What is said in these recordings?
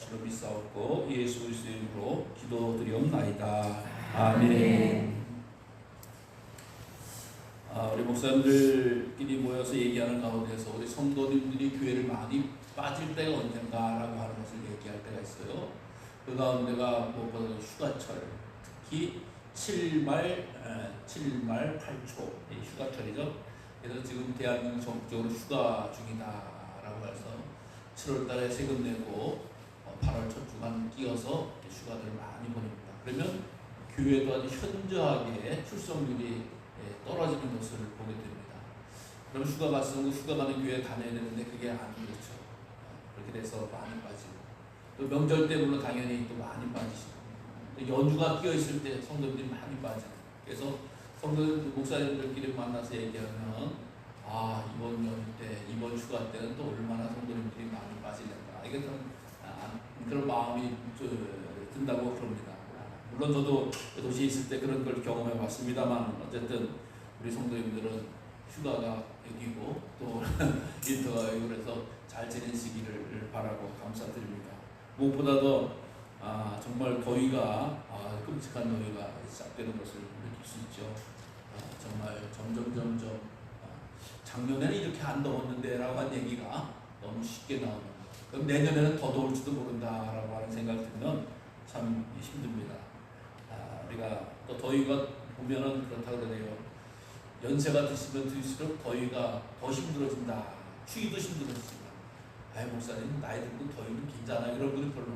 줄로 믿사옵고 예수 그리스도의 이름으로 기도드리옵나이다. 아멘. 우리 목사님들끼리 모여서 얘기하는 가운데서 우리 성도님들이 교회를 많이 빠질 때가 언젠가라고 하는 것을 얘기할 때가 있어요. 그 가운데가 무엇보다도 휴가철, 특히 7말 8초 휴가철이죠. 그래서 지금 대한민국 전국적으로 휴가 중이다라고 해서 7월 달에 세금 내고 8월 첫 주간 끼어서 휴가들을 많이 보냅니다. 그러면 교회도 아주 현저하게 출석률이 떨어지는 것을 보게 됩니다. 그럼 휴가 갔으면 휴가 가는 교회에 다녀야 되는데 그게 안 그렇죠. 그렇게 돼서 많이 빠지고 또 명절 때 물론 당연히 또 많이 빠지시고 연휴가 끼어 있을 때 성도들이 많이 빠져요. 그래서 성도들 목사님들끼리 만나서 얘기하면 이번 연휴 때 이번 휴가 때는 또 얼마나 성도님들이 많이 빠지는가 이게 좀 그런 마음이 든다고 그럽니다. 물론 저도 도시에 있을 때 그런 걸 경험해 봤습니다만 어쨌든 우리 성도님들은 휴가가 여기고 또 인터가 여기고 그래서 잘 지내시기를 바라고 감사드립니다. 무엇보다도 정말 더위가 끔찍한 더위가 시작되는 것을 느낄 수 있죠. 정말 점점 작년에는 이렇게 안 더웠는데 라고 한 얘기가 너무 쉽게 나오는, 그럼 내년에는 더 더울지도 모른다라고 하는 생각을 들면 참 힘듭니다. 우리가 또 더위가 보면은 그렇다고 그러네요. 연세가 드시면 드실수록 더위가 더 힘들어진다. 추위도 힘들어진다. 목사님 나이 들고 더위는 괜찮아요. 이런 분이 별로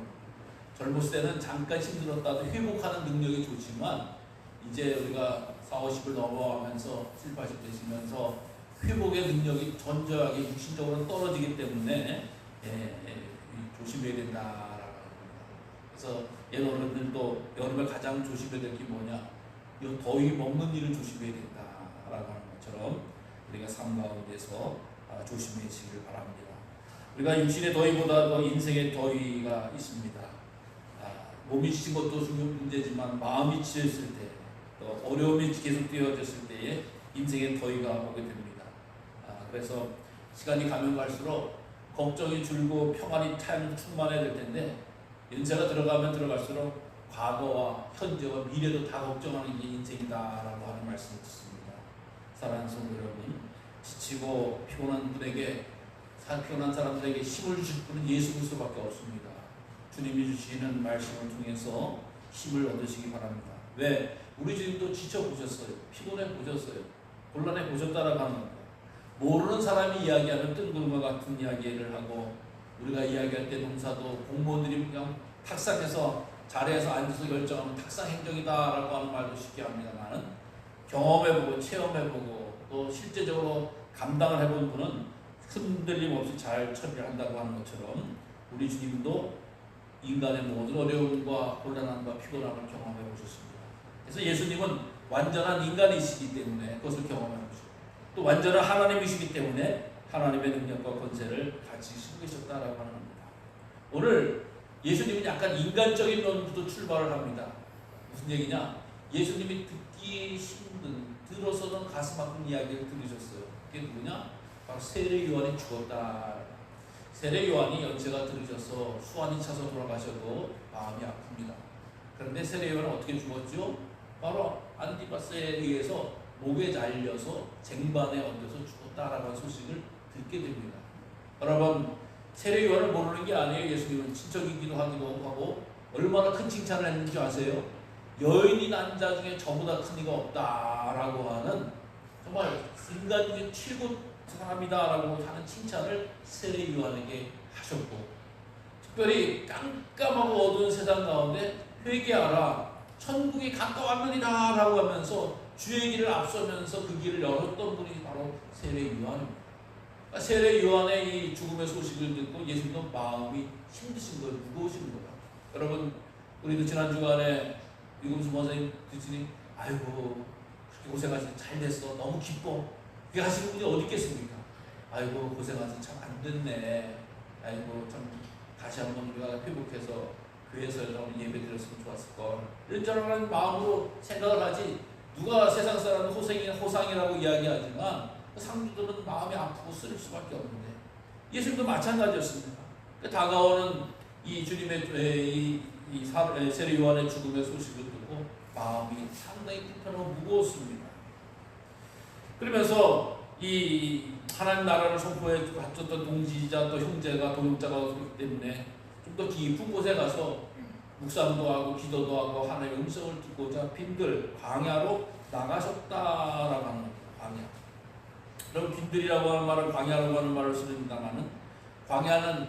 젊었을 때는 잠깐 힘들었다도 회복하는 능력이 좋지만 이제 우리가 40, 50을 넘어가면서 70, 80 되시면서 회복의 능력이 전저하게 육신적으로 떨어지기 때문에 조심해야 된다라고 합니다. 그래서 옛 어른들도 여름에 가장 조심해야 될 게 뭐냐? 이 더위 먹는 일을 조심해야 된다라고 하는 것처럼 우리가 삶 가운데서 조심해지길 바랍니다. 우리가 육신의 더위보다 더 인생의 더위가 있습니다. 몸이 지친 것도 중요한 문제지만 마음이 지쳤을 때, 또 어려움이 계속 되어졌을 때에 인생의 더위가 오게 됩니다. 그래서 시간이 가면 갈수록 걱정이 줄고 평안이 충만해야 될 텐데 연세가 들어가면 들어갈수록 과거와 현재와 미래도 다 걱정하는 게 인생이다라고 하는 말씀을 듣습니다. 사랑하는 성도 여러분, 지치고 피곤한 사람들에게 힘을 주실 분은 예수 그리스도밖에 없습니다. 주님이 주시는 말씀을 통해서 힘을 얻으시기 바랍니다. 왜? 우리 주님도 지쳐보셨어요. 피곤해 보셨어요. 곤란해 보셨다라고 하는 겁니다. 모르는 사람이 이야기하는 뜬구름과 같은 이야기를 하고 우리가 이야기할 때 농사도 공무원들이 그냥 탁상해서 자리에서 앉아서 결정하는 탁상 행정이다라고 하는 말도 쉽게 합니다만 경험해보고 체험해보고 또 실제적으로 감당을 해본 분은 흔들림 없이 잘 처리를 한다고 하는 것처럼 우리 주님도 인간의 모든 어려움과 곤란함과 피곤함을 경험해 보셨습니다. 그래서 예수님은 완전한 인간이시기 때문에 그것을 경험해 보셨고 또 완전한 하나님이시기 때문에 하나님의 능력과 권세를 같이 숨기셨다라고 하는 겁니다. 오늘 예수님은 약간 인간적인 면부터 출발을 합니다. 무슨 얘기냐? 예수님이 듣기 힘든, 들어서는 가슴 아픈 이야기를 들으셨어요. 그게 누구냐? 바로 세례 요한이 죽었다. 세례 요한이 연세가 들으셔서 수완이 차서 돌아가셔도 마음이 아픕니다. 그런데 세례 요한은 어떻게 죽었죠? 바로 안티파스에 의해서 목에 잘려서 쟁반에 얹어서 죽었다라는 소식을 듣게 됩니다. 여러분, 세례 요한을 모르는 게 아니에요. 예수님은 친척이기도 하기도 하고 얼마나 큰 칭찬을 했는지 아세요? 여인이 난 자 중에 저보다 큰 이가 없다라고 하는 정말 인간 중에 최고 사람이다라고 하는 칭찬을 세례 요한에게 하셨고 특별히 깜깜하고 어두운 세상 가운데 회개하라 천국이 가까웠느니라 라고 하면서 주의 길을 앞서면서 그 길을 열었던 분이 바로 세례 요한입니다. 그러니까 세례 요한의 이 죽음의 소식을 듣고 예수님도 마음이 힘드신 거예요. 무거우신 거예요. 여러분 우리도 지난 주간에 유금수 목사님 듣으니 아이고 그렇게 고생하시니 잘 됐어 너무 기뻐 그게 하시는 분이 어디 있겠습니까? 아이고 고생하시 참 안 됐네. 아이고 참 다시 한번 우리가 회복해서 교회에서 한번 예배 드렸으면 좋았을걸 이런 저런 마음으로 생각을 하지 누가 세상 사람은 호상이라고 이야기하지만 상주들은 마음이 아프고 쓰릴 수밖에 없는데 예수님도 마찬가지였습니다. 다가오는 이 주님의 세례 요한의 죽음의 소식을 듣고 마음이 상당히 불편하고 무거웠습니다. 그러면서 이 하나님 나라를 선포해 바쳤던 동지이자 또 형제가 동역자가 그렇기 때문에 좀 더 깊은 곳에 가서 묵상도 하고 기도도 하고 하나님의 음성을 듣고자 빈들 광야로 나가셨다라고 하는 겁니다. 광야. 그럼 빈들이라고 하는 말은 광야라고 하는 말을 쓰는다마는 광야는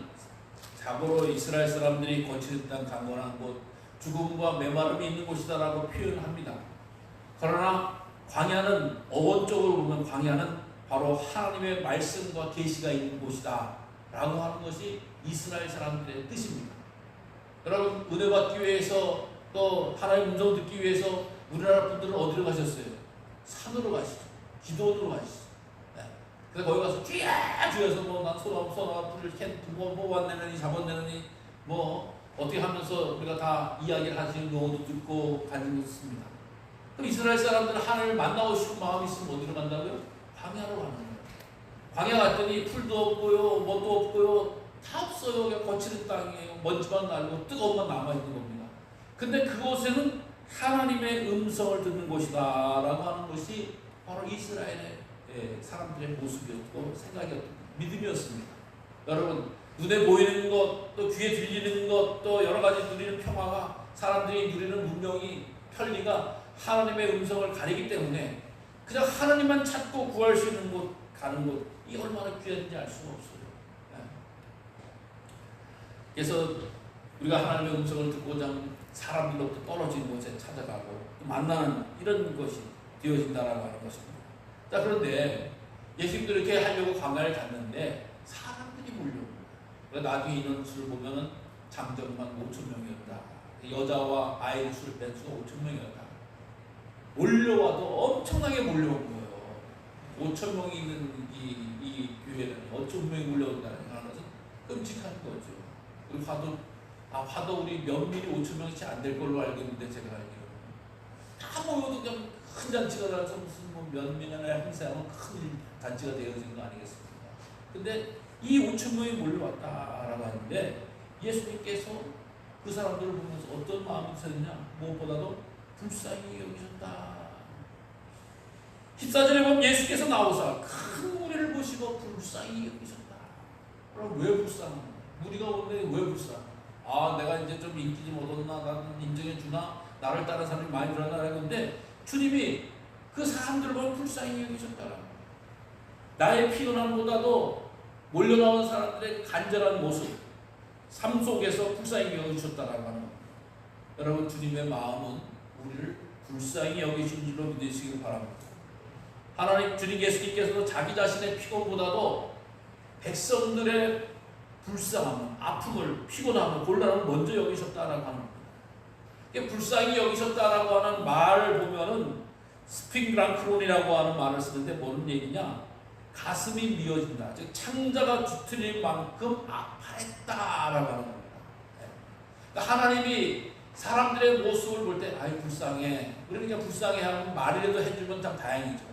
자고로 이스라엘 사람들이 거치는 땅 강건한 곳, 죽음과 메마름이 있는 곳이다라고 표현합니다. 그러나 광야는 어원적으로 보면 광야는 바로 하나님의 말씀과 계시가 있는 곳이다 라고 하는 것이 이스라엘 사람들의 뜻입니다. 여러분 은혜 받기 위해서 또 하나님의 음성 듣기 위해서 우리나라 분들은 어디로 가셨어요? 산으로 가시죠. 기도원으로 가시죠. 네. 그래서 거기 가서 쥐어서 난 소나 불을 뽑아내느니 잡아내느니 어떻게 하면서 우리가 다 이야기를 하시는 경우도 듣고 가지고 있습니다. 그럼 이스라엘 사람들은 하나님을 만나고 싶은 마음이 있으면 어디로 간다고요? 광야로 가는 거예요. 광야 갔더니 풀도 없고요, 뭣도 없고요, 다 없어요. 그냥 거칠은 땅이에요. 먼지만 날고 뜨거운 만 남아있는 겁니다. 근데 그곳에는 하나님의 음성을 듣는 곳이다 라고 하는 것이 바로 이스라엘의 사람들의 모습이었고 생각이었고 믿음이었습니다. 여러분 눈에 보이는 것, 또 귀에 들리는 것, 또 여러 가지 누리는 평화가 사람들이 누리는 문명이 편리가 하나님의 음성을 가리기 때문에 그냥 하나님만 찾고 구할 수 있는 곳 가는 곳, 이 얼마나 귀한지 알 수가 없어요. 그래서 우리가 하나님의 음성을 듣고자 사람들로부터 떨어진 곳에 찾아가고 만나는 이런 것이 되어진다라고 하는 것입니다. 자, 그런데 예수님도 이렇게 하려고 광야를 갔는데 사람들이 몰려옵니다. 나중에 인원수를 보면은 장정만 5,000명이었다. 여자와 아이 수를 뺀 수가 5,000명이었다. 몰려와도 엄청나게 몰려온 거예요. 5,000명이 있는 이 교회는 5,000명이 몰려온다는 것은 끔찍한 거죠. 우리 화도 우리 면밀히 5,000명씩 안 될 걸로 알고 있는데 제가 알기로는 다 모여도 그냥 큰 잔치가 나서 무슨 면밀이나 행사하면 큰 잔치가 되어진 거 아니겠습니까? 근데 이 5,000명이 몰려왔다라고 하는데 예수님께서 그 사람들을 보면서 어떤 마음이 드셨냐? 무엇보다도 불쌍히 여기셨다. 14절에 보면 예수께서 나오사 큰 무리를 보시고 불쌍히 여기셨다. 그럼 왜 불쌍합니까? 무리가 오는데 왜 불쌍? 내가 이제 좀 인기 좀 얻었나? 나는 인정해 주나? 나를 따른 사람이 많이 늘어나? 했는데 주님이 그 사람들을 보면 불쌍히 여기셨다라고. 나의 피곤함보다도 몰려나온 사람들의 간절한 모습, 삶 속에서 불쌍히 여기셨다라고 하는 겁니다. 여러분 주님의 마음은 우리를 불쌍히 여기신 줄로 믿으시길 바랍니다. 하나님 주님 예수님께서도 자기 자신의 피곤보다도 백성들의 불쌍함, 아픔을, 피곤함을, 곤란함을 먼저 여기셨다라고 하는 겁니다. 불쌍히 여기셨다라고 하는 말을 보면은 스핑그랑크론이라고 하는 말을 쓰는데 뭐는 얘기냐? 가슴이 미어진다. 즉 창자가 뒤틀릴 만큼 아파했다라고 하는 겁니다. 그러니까 하나님이 사람들의 모습을 볼 때 불쌍해. 그러니까 불쌍해하면 말이라도 해주면 참 다행이죠.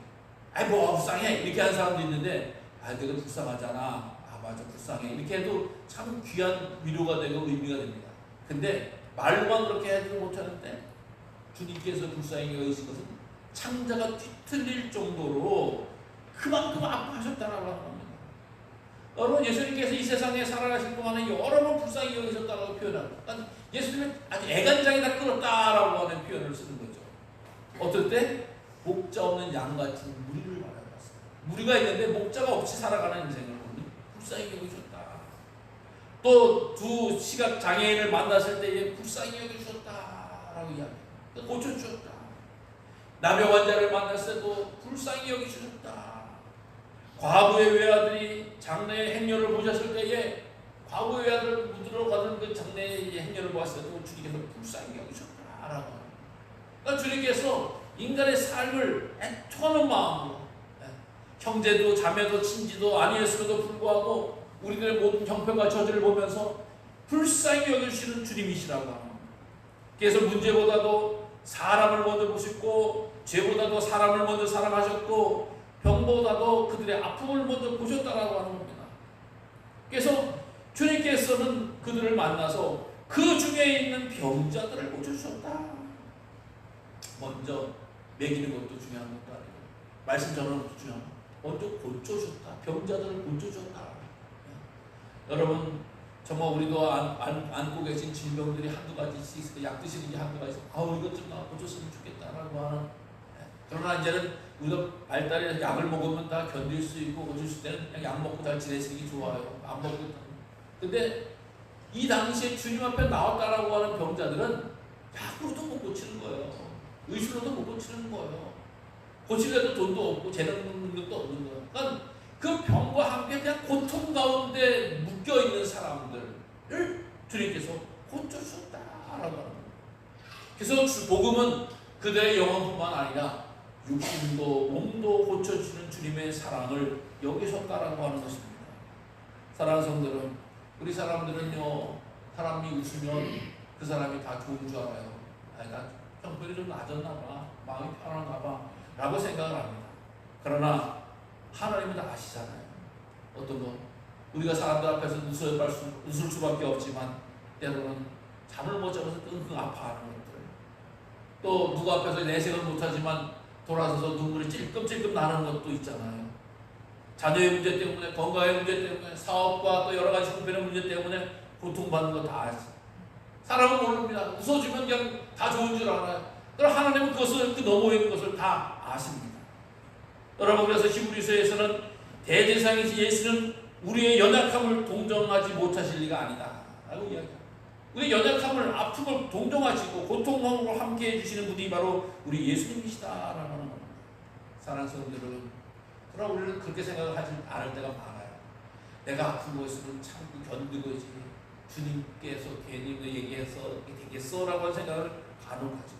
뭐가 불쌍해 이렇게 하는 사람도 있는데 내가 불쌍하잖아. 맞아 불쌍해. 이렇게 해도 참 귀한 위로가 되고 의미가 됩니다. 근데 말로만 그렇게 해도 못하는데 주님께서 불쌍히 여기신 것은 창자가 뒤틀릴 정도로 그만큼 아파하셨다라고 합니다. 여러분 예수님께서 이 세상에 살아가신 동안에 여러 번 불쌍히 여기셨다고 표현합니다. 그러니까 예수님은 아주 애간장이 다 끓었다라고 하는 표현을 쓰는 거죠. 어떨 때? 목자 없는 양같이 무리를 말해봤어요. 무리가 있는데 목자가 없이 살아가는 인생을 불쌍히 여기셨다. 또 두 시각 장애인을 만났을 때 불쌍히 여기셨다라고 이야기합니다. 고쳐주셨다. 나병 환자를 만났을 때도 불쌍히 여기셨다. 과부의 외아들이 장래의 행렬을 보셨을 때에 과부의 외아들을 묻으러 가는 그 장래의 행렬을 보았을 때도 주님께서 불쌍히 여기셨다라고. 그러니까 주님께서 인간의 삶을 애통하는 마음으로 형제도 자매도 친지도 아니었음에도 불구하고 우리들의 모든 형편과 저주를 보면서 불쌍히 여기시는 주님이시라고 합니다. 그래서 문제보다도 사람을 먼저 보셨고 죄보다도 사람을 먼저 사랑하셨고 병보다도 그들의 아픔을 먼저 보셨다라고 하는 겁니다. 그래서 주님께서는 그들을 만나서 그 중에 있는 병자들을 고쳐주셨다. 먼저 먹이는 것도 중요한 것도 아니고 말씀 전하는 것도 중요한 것. 먼저 고쳐주셨다. 병자들을 고쳐주셨다. 여러분 정말 우리도 안고 계신 질병들이 한두 가지씩 있을 약 드시는 게 한두 가지 있어. 이것 좀 고쳤으면 좋겠다라고 하는. 그러나 이제는 우리가 발달해서 약을 먹으면 다 견딜 수 있고 고칠 수 있는 때는 약 먹고 잘 지내시는 게 좋아요. 안 먹고. 근데 이 당시에 주님 앞에 나왔다라고 하는 병자들은 약으로도 못 고치는 거예요. 의술로도 못 고치는 거예요. 고치려도 돈도 없고 재능 능력도 없는 거예요. 그러니까 그 병과 함께 그냥 고통 가운데 묶여있는 사람들을 주님께서 고쳐주셨다라고 하는 거예요. 그래서 복음은 그들의 영혼뿐만 아니라 육신도 몸도 고쳐주는 주님의 사랑을 여기셨다라고 하는 것입니다. 사랑하는 성도들, 우리 사람들은요, 사람이 웃으면 그 사람이 다 좋은 줄 알아요. 나 형편이 좀 나아졌나 봐, 마음이 편한가 봐 라고 생각을 합니다. 그러나 하나님은 다 아시잖아요. 어떤 거 우리가 사람들 앞에서 웃을 수밖에 없지만 때로는 잠을 못 자면서 끙끙 아파하는 것들, 또 누구 앞에서 내색을 못하지만 돌아서서 눈물이 찔끔찔끔 나는 것도 있잖아요. 자녀의 문제 때문에, 건강의 문제 때문에, 사업과 또 여러 가지 형편의 문제 때문에 고통받는 거 다 아시죠. 사람은 모릅니다. 웃어주면 그냥 다 좋은 줄 알아요. 그럼 하나님은 그것을, 그 넘어 있는 것을 다 아십니다. 여러분, 그래서 히브리서에서는 대제사장이신 예수는 우리의 연약함을 동정하지 못하실 리가 아니다 라고 이야기합니다. 우리 연약함을, 아픔을 동정하시고 고통함을 함께 해주시는 분이 바로 우리 예수님이시다라고 하는 겁니다. 사랑하는 성도 여러분, 그러나 우리는 그렇게 생각을 하지 않을 때가 많아요. 내가 아픈 것을 참고 견디고지 주님께서 괜히 얘기해서 이렇게 되겠어 라고 하는 생각을 간혹 하죠.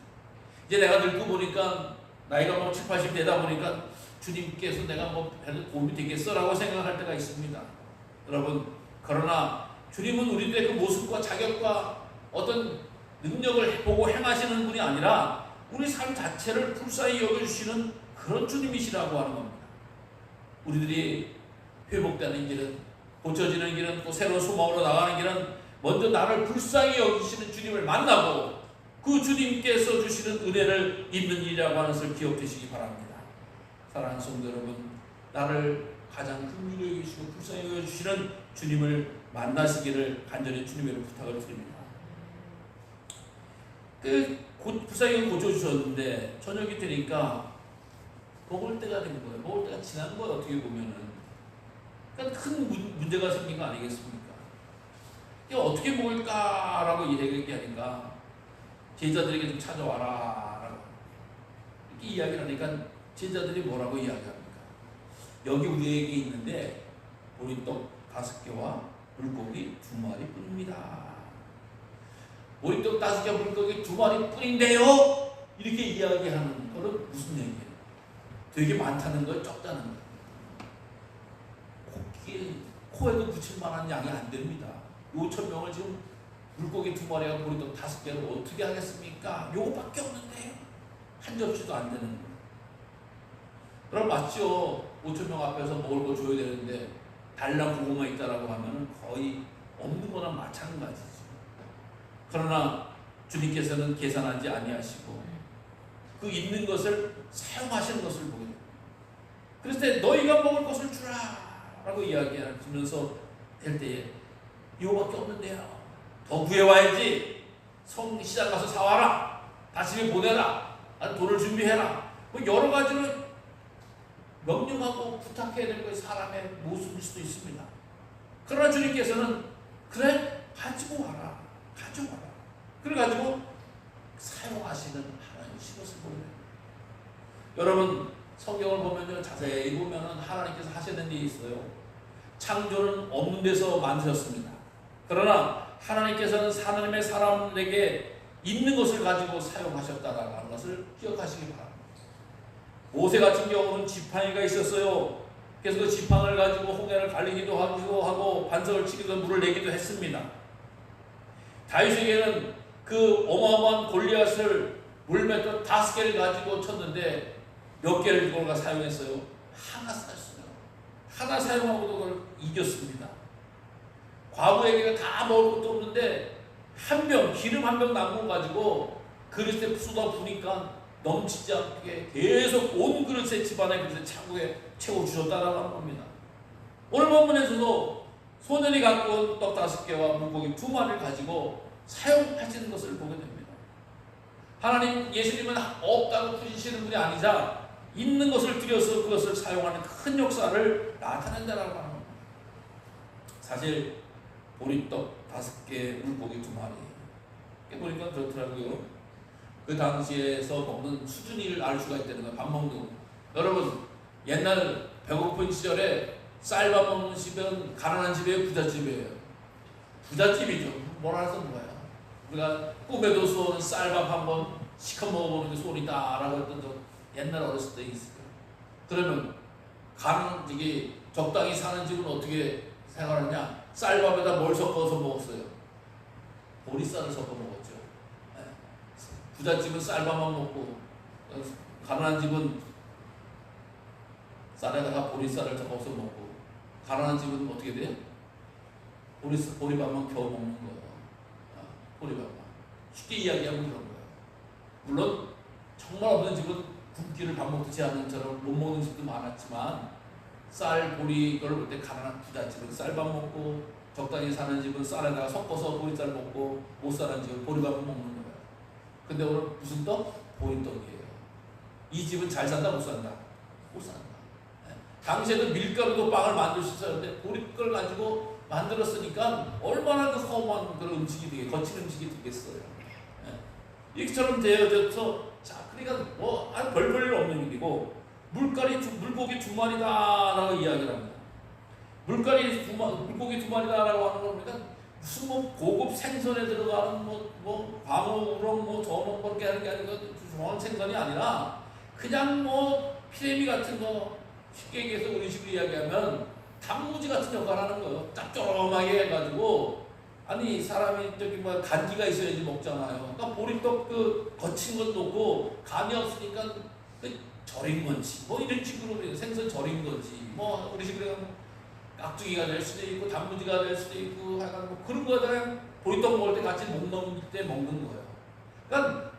이제 내가 늙고 보니까 나이가 뭐 70, 80 되다 보니까 주님께서 내가 뭐 별로 도움이 되겠어 라고 생각할 때가 있습니다. 여러분, 그러나 주님은 우리들의 그 모습과 자격과 어떤 능력을 보고 행하시는 분이 아니라 우리 삶 자체를 불쌍히 여겨주시는 그런 주님이시라고 하는 겁니다. 우리들이 회복되는 길은, 고쳐지는 길은, 또 새로운 소망으로 나가는 길은 먼저 나를 불쌍히 여기시는 주님을 만나고 그 주님께서 주시는 은혜를 입는 일이라고 하는 것을 기억하시기 바랍니다. 사랑하는 성도 여러분, 나를 가장 긍휼히 여기시고 불쌍히 여겨주시는 주님을 만나시기를 간절히 주님으로 부탁을 드립니다. 불쌍히 고쳐주셨는데 저녁이 되니까 먹을 때가 된 거예요. 먹을 때가 지난 거예요. 어떻게 보면은. 그러니까 큰 문제가 생긴 거 아니겠습니까? 이게 어떻게 먹을까라고 얘기하니까 제자들에게 좀 찾아와라 라고 이렇게 이야기를 하니까 제자들이 뭐라고 이야기합니까? 여기 우리에게 있는데 보리떡 5개와 물고기 2마리 뿐입니다. 보리떡 5개, 물고기 2마리 뿐인데요? 이렇게 이야기하는 거는 무슨 얘기예요? 되게 많다는 거예요? 적다는 거예요? 코에도 붙일 만한 양이 안 됩니다. 5,000명을 지금 물고기 2마리와 보리떡 5개로 어떻게 하겠습니까? 요거밖에 없는데요. 한 접시도 안 되는 거예요. 그럼 맞죠? 5,000명 앞에서 먹을 거 줘야 되는데 달랑 고구마 있다라고 하면 거의 없는 거나 마찬가지죠. 그러나 주님께서는 계산하지 아니하시고 그 있는 것을 사용하시는 것을 보게 됩니다. 그랬을 때 너희가 먹을 것을 주라 라고 이야기하면서 될 때에 이거밖에 없는데요. 더 구해와야지. 시장 가서 사와라. 다시 보내라. 돈을 준비해라. 뭐 여러 가지로 명령하고 부탁해야 되는 것이 사람의 모습일 수도 있습니다. 그러나 주님께서는 그래? 가지고 와라. 가져와라. 그래가지고 사용하시는 하나님이신 것을 보여요. 여러분, 성경을 보면요, 자세히 보면 하나님께서 하시는 일이 있어요. 창조는 없는 데서 만드셨습니다. 그러나 하나님께서는 하나님의 사람에게 있는 것을 가지고 사용하셨다라는 것을 기억하시기 바랍니다. 모세 같은 경우는 지팡이가 있었어요. 그래서 그 지팡이를 가지고 홍해를 갈리기도 하고 반석을 치기도 물을 내기도 했습니다. 다윗에게는 그 어마어마한 골리앗을 물맷돌 5개를 가지고 쳤는데 몇 개를 그가 사용했어요? 하나 사용하고도 그걸 이겼습니다. 과부에게 다 먹을 것도 없는데 한 병, 기름 한 병 남은 거 가지고 그릇에 쏟아 부니까 넘치지 않게 계속 온 그릇에, 집안의 그릇에 차고에 채워주셨다라고 하는 겁니다. 오늘 본문에서도 소년이 갖고 온 떡 5개와 물고기 2마리를 가지고 사용하시는 것을 보게 됩니다. 하나님, 예수님은 없다고 푸시시는 분이 아니자 있는 것을 들여서 그것을 사용하는 큰 역사를 나타낸다라고 하는 겁니다. 사실 보리떡 5개, 물고기 2마리 보니까 그렇더라고요. 그 당시에서 먹는 수준을 알 수가 있다는 거예요. 밥 먹는 거. 여러분, 옛날 배고픈 시절에 쌀밥 먹는 집은 가난한 집이에요, 부잣집이에요? 부잣집이죠. 뭐라 해서 뭐야. 우리가 꿈에도 쏘는 쌀밥 한번 시커 먹어보는 게 소리다라고 했던 적 옛날 어렸을 때 있어요. 그러면 이게 적당히 사는 집은 어떻게 생활하냐? 쌀밥에다 뭘 섞어서 먹었어요? 보리쌀을 섞어 먹었죠. 부잣집은 쌀밥만 먹고 가난한 집은 쌀에다가 보리쌀을 섞어서 먹고, 가난한 집은 어떻게 돼요? 보리밥만 겨우 먹는 거예요. 보리밥만. 쉽게 이야기하면 그런 거예요. 물론 정말 없는 집은 굶기를 밥 먹지 않는 처럼 못 먹는 집도 많았지만, 쌀, 보리 이걸 볼 때 가난한 부잣집은 쌀밥 먹고, 적당히 사는 집은 쌀에다가 섞어서 보리쌀 먹고, 못 사는 집은 보리밥을 먹는 거예요. 근데 오늘 무슨 떡? 보리떡이에요. 이 집은 잘 산다, 못 산다? 못 산다. 당시에도 밀가루도 빵을 만들 수 있었는데 보리떡을 가지고 만들었으니까 얼마나 그 허무한 그런 음식이 되게, 거친 음식이 되겠어요. 이처럼 되어져서, 자, 그러니까 뭐 아주 별볼일 없는 일이고, 물고기 2마리다라고 이야기를 합니다. 물고기 2마리다라고 하는 겁니다. 무슨 뭐 고급 생선에 들어가는 광어우렁 저런 그렇게 하는 게 아니고 좋은 생선이 아니라 그냥 피레미 같은 거, 쉽게 얘기해서 우리 식으로 이야기하면 단무지 같은 역할을 하는 거예요. 짭조름하게 해가지고, 아니 사람이 간기가 있어야지 먹잖아요. 그러니까 보리떡 그 거친 건 놓고 간이 없으니까 절인 건지 이런 식으로 생선 절인 건지 우리 식으로 하면 깍두기가 될 수도 있고 단무지가 될 수도 있고 하여간 그런 거에다가 보리떡 먹을 때 같이 목 넘을 때 먹는 거예요. 그러니까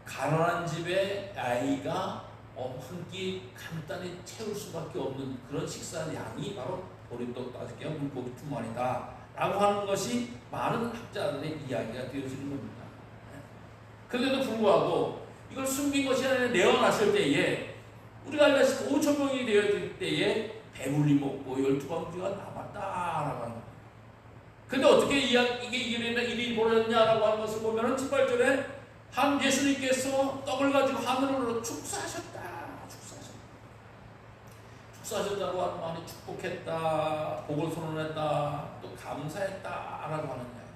가난한 집의 아이가 한 끼 간단히 채울 수밖에 없는 그런 식사 양이 바로 보리떡 5개와 물고기 2마리다 라고 하는 것이 많은 학자들의 이야기가 되어지는 겁니다. 그런데도 불구하고 이걸 숨긴 것이 아니라 내어놨을 때에, 우리가 알다시피 5,000명이 되었을 때에 배불리 먹고 12방주가 남았다라고 하는 겁니다. 근데 어떻게 이게 일이 벌어졌냐라고 하는 것을 보면은 18절에 한 예수님께서 떡을 가지고 하늘으로 축사하셨다. 축사하셨다고 하는 말이 축복했다, 복을 선언했다, 또 감사했다라고 하는 이야기.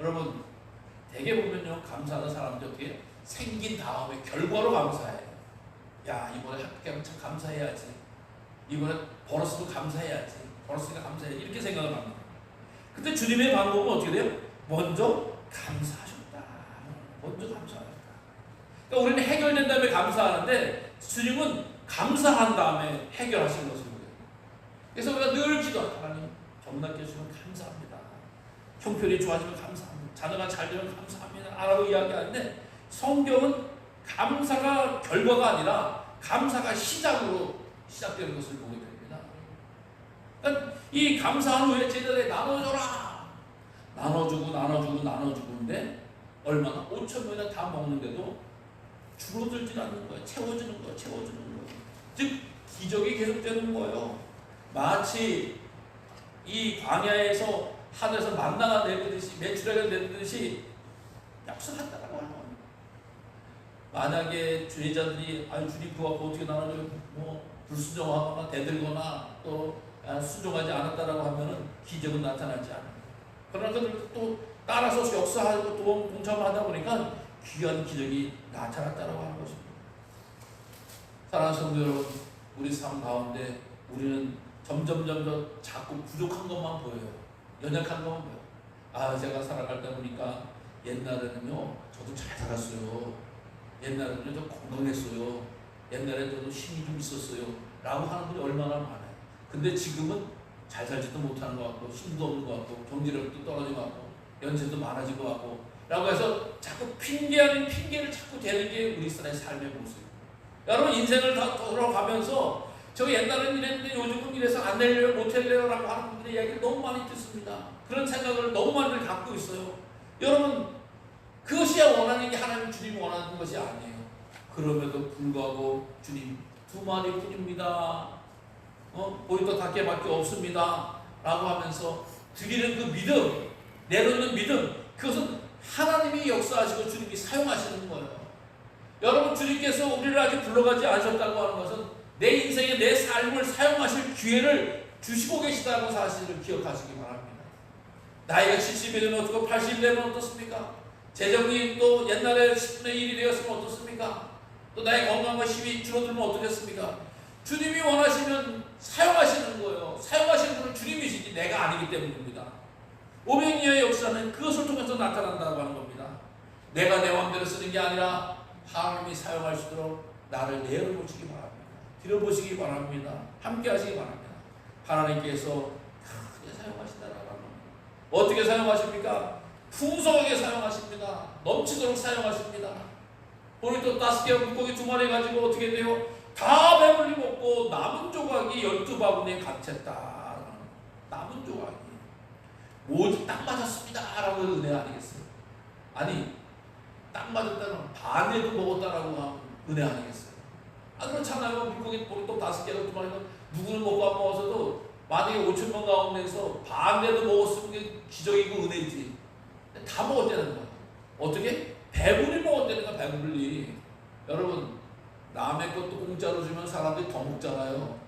여러분, 대개 보면요, 감사하는 사람들이 어떻게 생긴 다음에 결과로 감사해요. 야, 이번에 합격하면 참 감사해야지. 이번에 벌었으면 감사해야지. 벌었으니까 감사해야지. 이렇게 생각을 합니다. 근데 주님의 방법은 어떻게 돼요? 먼저 감사하셨다. 먼저 감사하셨다. 그러니까 우리는 해결된 다음에 감사하는데, 주님은 감사한 다음에 해결하시는 것을 보여요. 그래서 우리가 늘 기도하는, 하나님 정답게 해주시면 감사합니다. 형편이 좋아지면 감사합니다. 자녀가 잘 되면 감사합니다. 라고 이야기하는데, 성경은 감사가 결과가 아니라 감사가 시작으로 시작되는 것을 보게 됩니다. 그러니까 이 감사한 후에 제자들에 나눠줘라. 나눠주고인데 얼마나 5,000명이나 다 먹는데도 줄어들지 않는 거예요. 채워주는 거예요. 즉 기적이 계속되는 거예요. 마치 이 광야에서 하늘에서 만나가 내리듯이, 메추라기가 내리듯이 약속한다라고 하는 겁니다. 만약에 주의자들이 주님 그 앞에 어떻게 나눠줘요? 불순종하거나 대들거나 또 순종하지 않았다라고 하면은 기적은 나타나지 않아요. 그러나 그들 또 따라서 역사하고 또 동참하다 보니까 귀한 기적이 나타났다라고 하는 것입니다. 사랑하는 성도 여러분, 우리 삶 가운데 우리는 점점 자꾸 부족한 것만 보여요. 연약한 것만 보여요. 제가 살아가다 보니까 옛날에는요, 저도 잘 살았어요. 옛날에는 좀 건강했어요. 옛날에 저도 힘이 좀 있었어요. 라고 하는 분이 얼마나 많아요. 근데 지금은 잘 살지도 못하는 것 같고 힘도 없는 것 같고 경제력도 떨어진 것 같고 연세도 많아진 것 같고 라고 해서 자꾸 핑계 아닌 핑계를 자꾸 대는 게 우리 사람의 삶의 모습입니다. 여러분 인생을 다 돌아가면서 저 옛날엔 이랬는데 요즘은 이래서 안 될래요 못 될래요 라고 하는 분들의 이야기를 너무 많이 듣습니다. 그런 생각을 너무 많이 갖고 있어요. 여러분 그것이야 원하는 게 하나님 주님 원하는 것이 아니에요. 그럼에도 불구하고 주님 두 마리뿐입니다. 보이도 닭개밖에 없습니다. 라고 하면서 드리는 그 믿음, 내놓는 믿음, 그것은 하나님이 역사하시고 주님이 사용하시는 거예요. 여러분 주님께서 우리를 아직 불러가지 않으셨다고 하는 것은 내 인생에 내 삶을 사용하실 기회를 주시고 계시다는 사실을 기억하시기 바랍니다. 나이가 70이 되면 어떻고 80이 되면 어떻습니까? 재정이 또 옛날에 10분의 1이 되었으면 어떻습니까? 또 나의 건강과 힘이 줄어들면 어떻겠습니까? 주님이 원하시면 사용하시는 거예요. 사용하시는 분은 주님이시지 내가 아니기 때문입니다. 오병이어의 역사는 그것을 통해서 나타난다고 하는 겁니다. 내가 내 마음대로 쓰는 게 아니라 하나님이 사용하시도록 나를 내어보시기 바랍니다. 들어보시기 바랍니다. 함께 하시기 바랍니다. 하나님께서 크게 사용하신다라고 합니다. 어떻게 사용하십니까? 풍성하게 사용하십니다. 넘치도록 사용하십니다. 우리 또 5개와 물고기 2마리 가지고 어떻게 돼요? 다 배불리 먹고 남은 조각이 12바구니에 갇혔다. 남은 조각이 오직 딱 맞았습니다 라고 은혜 아니겠어요? 아니 딱 맞았다는 반에도 먹었다라고 하면 은혜 아니겠어요? 그렇잖아요. 물고기 또 5개가 2마리가 누구는 먹고 안 먹어서도 만약에 5,000명 가운데서 반에도 먹었으면 그게 기적이고 은혜지. 다 먹었다는 거야. 어떻게? 배불리 먹었다는 거야. 배불리. 여러분 남의 것도 공짜로 주면 사람들이 더 먹잖아요.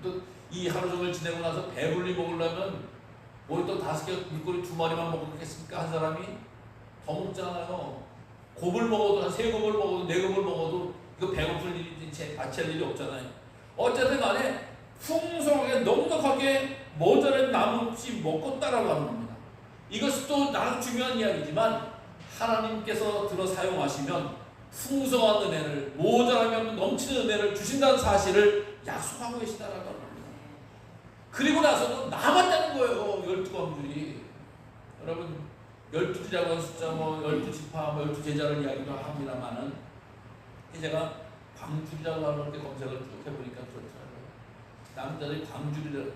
또 이 하루 종일 지내고 나서 배불리 먹으려면 뭘 또 5개 물고기 2마리만 먹겠습니까? 한 사람이? 더 먹잖아요. 곱을 먹어도 한 3곱을 먹어도 4곱을 먹어도 이거 배고플 일이지 같이 할 일이 없잖아요. 어쨌든 간에 풍성하게 넉넉하게 모자란 남없이 먹었다라고 하는 겁니다. 이것은 또 나름 중요한 이야기지만 하나님께서 들어 사용하시면 풍성한 은혜를 모자라면 넘치는 은혜를 주신다는 사실을 약속하고 계시다라고 합니다. 그리고 나서도 남았다는 거예요. 12광줄이. 여러분 12지라고 하는 숫자 12지파 12제자를 이야기도 합니다만은 제가 광줄이라고 하는 게 검색을 쭉 해보니까 그렇더라고요. 남자들이 광줄이라는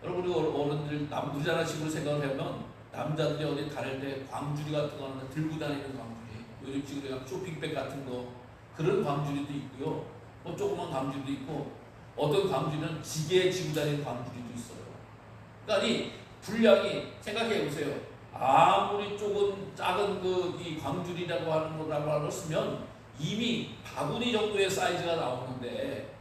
여러분 우리 어른들 우리나라 식으로 생각을 하면 남자들이 어디 다닐 때 광주리 같은 거 하나 들고 다니는 광주리, 요즘 지금 쇼핑백 같은 거 그런 광주리도 있고요. 조그만 광주리도 있고 어떤 광주리는 지게에 지고 다니는 광주리도 있어요. 그러니까 이 분량이 생각해 보세요. 아무리 작은 이 광주리라고 하는 거라고 쓰면 이미 바구니 정도의 사이즈가 나오는데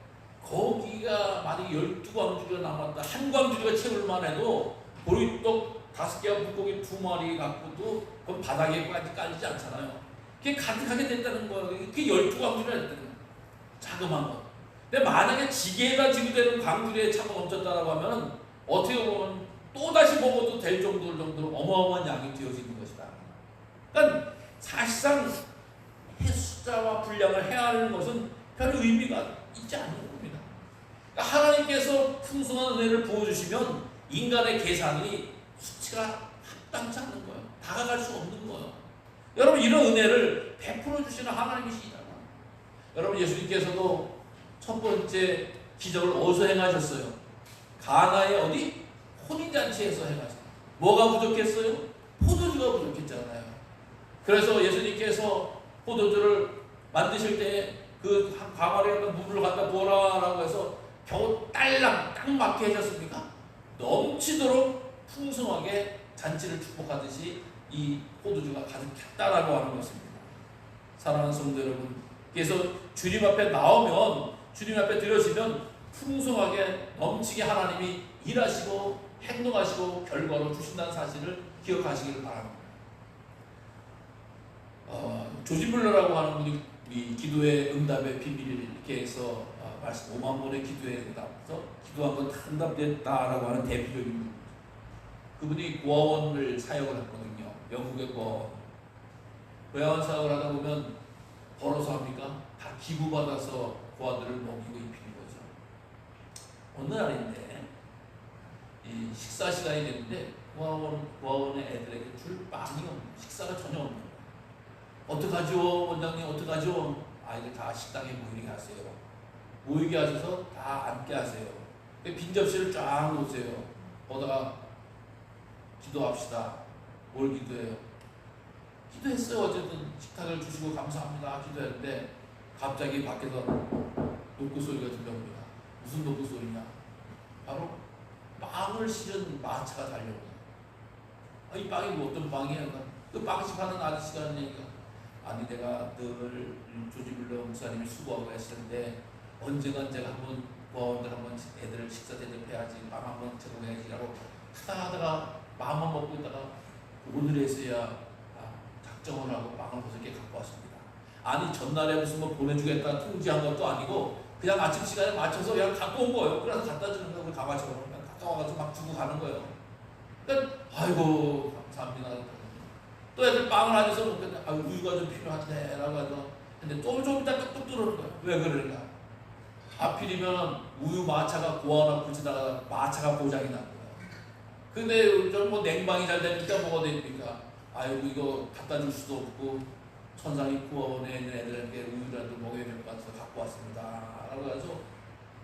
거기가 만약에 12광주리가 남았다. 한 광주리가 채울만 해도 보리떡 5개와 물고기 2마리 갖고도 그 바닥에까지 깔리지 않잖아요. 그게 가득하게 됐다는 거예요. 그게 12광주리가 됐다는 거예요. 자그마한 거. 근데 만약에 지게에다 지고 되는 광주리에 차가 넘쳤다라고 하면 어떻게 보면 또다시 먹어도 될 정도로 어마어마한 양이 되어지는 것이다. 그러니까 사실상 숫자와 분량을 헤아리는 것은 별 의미가 있지 않는 겁니다. 그러니까 하나님께서 풍성한 은혜를 부어주시면 인간의 계산이 수치가 합당치 않는 거예요. 다가갈 수 없는 거예요. 여러분 이런 은혜를 베풀어 주시는 하나님이시잖아요. 여러분 예수님께서도 첫 번째 기적을 어디서 행하셨어요? 가나의 어디? 혼인잔치에서 행하셨어요. 뭐가 부족했어요? 포도주가 부족했잖아요. 그래서 예수님께서 포도주를 만드실 때 그 가마리에 물을 갖다 부어라라고 해서 겨우 딸랑 딱 맞게 해줬습니까? 넘치도록 풍성하게 잔치를 축복하듯이 이 포도주가 가득했다라고 하는 것입니다. 사랑하는 성도 여러분, 그래서 주님 앞에 나오면 주님 앞에 들여지면 풍성하게 넘치게 하나님이 일하시고 행동하시고 결과로 주신다는 사실을 기억하시기를 바랍니다. 조지물러라고 하는 분이 이 기도의 응답의 비밀을 이렇게 해서 말씀 5만 번의 기도의 응답에서 기도한 건 응답됐다라고 하는 대표적인 분. 그분이 고아원을 사역을 했거든요. 영국의 고아원. 고아원 사역을 하다 보면 벌어서 합니까? 다 기부받아서 고아들을 먹이고 입히는 거죠. 어느 날인데 이 식사 시간이 됐는데 고아원의 애들에게 줄 빵이 없는, 식사가 전혀 없는 거예요. 어떡하죠 원장님, 어떡하죠? 아이들 다 식당에 모이게 하세요. 모이게 하셔서 다 앉게 하세요. 빈 접시를 쫙 놓으세요. 거기다가 기도합시다. 뭘 기도해요? 기도했어요. 어쨌든 식탁을 주시고 감사합니다 기도했는데 갑자기 밖에서 노크 소리가 들려옵니다. 무슨 노크 소리냐? 바로 빵을 실은 마차가 달려옵니다. 이 빵이 뭐 어떤 빵이에요? 그 빵집 하는 아저씨가 하는 얘기가, 아니 내가 늘 조지 밀러 목사님이 수고하고 했었는데 언젠간 제가 한번 고아원들 한번 애들 식사 대접해야지, 빵 한번 제공해야지라고 하다가 마음만 먹고 있다가 오늘에서야 작정을 하고 빵을 5개 갖고 왔습니다. 아니 전날에 무슨 뭐 보내주겠다 통지한 것도 아니고 그냥 아침 시간에 맞춰서 그냥 갖고 온 거예요. 그래서 갖다 주는 거예요. 가마처럼 그냥 가까워가지고 막 주고 가는 거예요. 그러니까 아이고 감사합니다. 또 애들 빵을 안 해서 먹겠네. 아유 우유가 좀 필요한데 라고 해서 근데 좀 이따 뚝뚝 들어오는 거예요. 왜 그러니까 하필이면 우유 마차가 고아원 앞을 지나가다 마차가 고장이 난 거예요. 근데 좀 뭐 냉방이 잘 되니까 뭐가 됩니까? 아이고 이거 갖다 줄 수도 없고 천상이 고아원에 있는 애들에게 우유라도 먹여야 될 것 같아서 갖고 왔습니다 라고 해서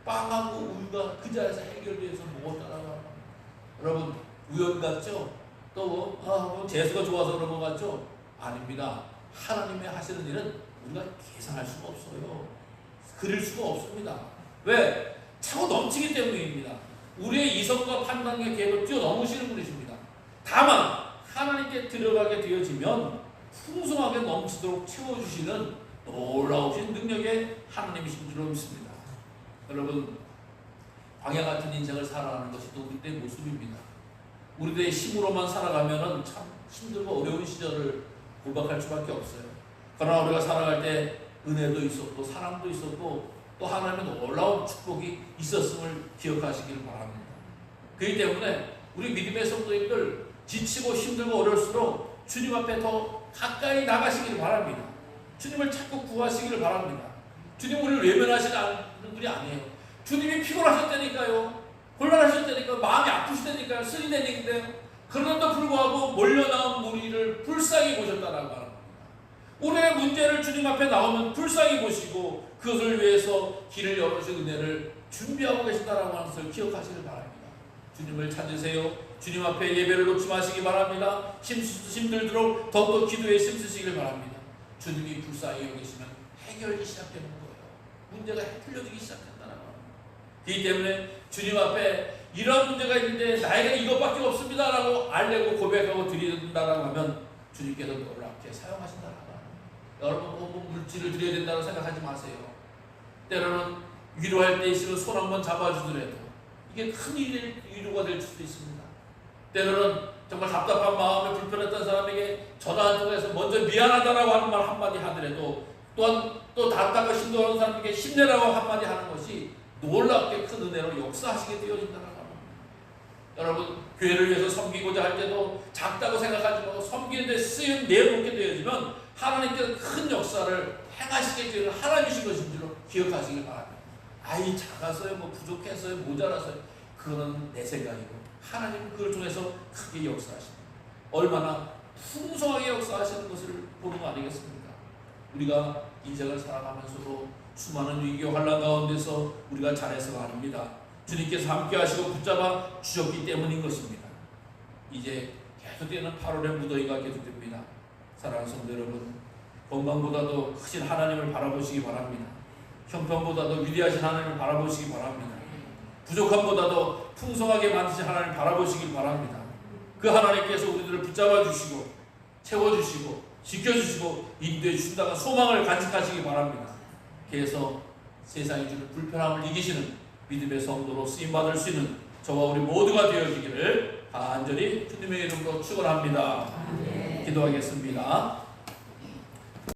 빵하고 우유가 그 자리에서 해결돼서 먹었다라고 합니다. 여러분 우연 같죠? 또 뭐 재수가 좋아서 그런 것 같죠? 아닙니다. 하나님이 하시는 일은 우리가 계산할 수가 없어요. 그릴 수가 없습니다. 왜? 차고 넘치기 때문입니다. 우리의 이성과 판단과 계획을 뛰어넘으시는 분이십니다. 다만 하나님께 들어가게 되어지면 풍성하게 넘치도록 채워주시는 놀라우신 능력의 하나님이신 줄로 믿습니다. 여러분 광야 같은 인생을 살아가는 것이 또 우리 때의 모습입니다. 우리 때의 힘으로만 살아가면 참 힘들고 어려운 시절을 고박할 수밖에 없어요. 그러나 우리가 살아갈 때 은혜도 있었고 사랑도 있었고 또 하나님의 놀라운 축복이 있었음을 기억하시길 바랍니다. 그렇기 때문에 우리 믿음의 성도님들 지치고 힘들고 어려울수록 주님 앞에 더 가까이 나가시길 바랍니다. 주님을 자꾸 구하시기를 바랍니다. 주님 우리를 외면하시지 않는 분이 아니에요. 주님이 피곤하셨다니까요. 곤란하셨다니까요. 마음이 아프시다니까요. 쓰리 되는데요. 그런데도 불구하고 몰려나온 무리를 불쌍히 보셨다라고 합니다. 우리의 문제를 주님 앞에 나오면 불쌍히 보시고 그것을 위해서 길을 열어주신 은혜를 준비하고 계신다라고 하는 것을 기억하시길 바랍니다. 주님을 찾으세요. 주님 앞에 예배를 놓지 마시기 바랍니다. 힘들도록 더욱더 기도에 힘쓰시길 바랍니다. 주님이 불쌍히 여기시면 해결이 시작되는 거예요. 문제가 풀려지기 시작한다는 거예요. 그렇기 때문에 주님 앞에 이런 문제가 있는데 나에게 이것밖에 없습니다 라고 알려고 고백하고 드린다라고 하면 주님께서 놀랍게 사용하신다라고 합니다. 여러분 꼭 물질을 드려야 된다고 생각하지 마세요. 때로는 위로할 때 있으면 손 한번 잡아주더라도 이게 큰 위로가 될 수도 있습니다. 때로는 정말 답답한 마음에 불편했던 사람에게 전화 한 통해서 먼저 미안하다라고 하는 말 한마디 하더라도 또한 또 답답하고 힘들어하는 사람에게 힘내라고 한마디 하는 것이 놀랍게 큰 은혜로 역사하시게 되어진다는 겁니다. 여러분 교회를 위해서 섬기고자 할 때도 작다고 생각하지 말고 섬기는데 쓰임 내놓게 되어지면 하나님께서 큰 역사를 행하시게 되는 하나님이신 것인 줄로 기억하시길 바랍니다. 아이 작아서요, 뭐 부족해서요, 모자라서요, 그거는 내 생각이고 하나님은 그걸 통해서 크게 역사하십니다. 얼마나 풍성하게 역사하시는 것을 보는 거 아니겠습니까? 우리가 인생을 살아가면서도 수많은 위기와 환난 가운데서 우리가 잘해서가 아닙니다. 주님께서 함께 하시고 붙잡아 주셨기 때문인 것입니다. 이제 계속되는 8월의 무더위가 계속됩니다. 사랑하는 성도 여러분, 건강보다도 크신 하나님을 바라보시기 바랍니다. 형편보다도 위대하신 하나님을 바라보시기 바랍니다. 부족함보다도 풍성하게 만드신 하나님을 바라보시기 바랍니다. 그 하나님께서 우리들을 붙잡아 주시고 채워주시고 지켜주시고 인도해 주신다는 소망을 간직하시기 바랍니다. 그래서 세상이 주는 불편함을 이기시는 믿음의 성도로 쓰임받을 수 있는 저와 우리 모두가 되어지기를 간절히 주님의 이름으로 축원합니다. 기도하겠습니다.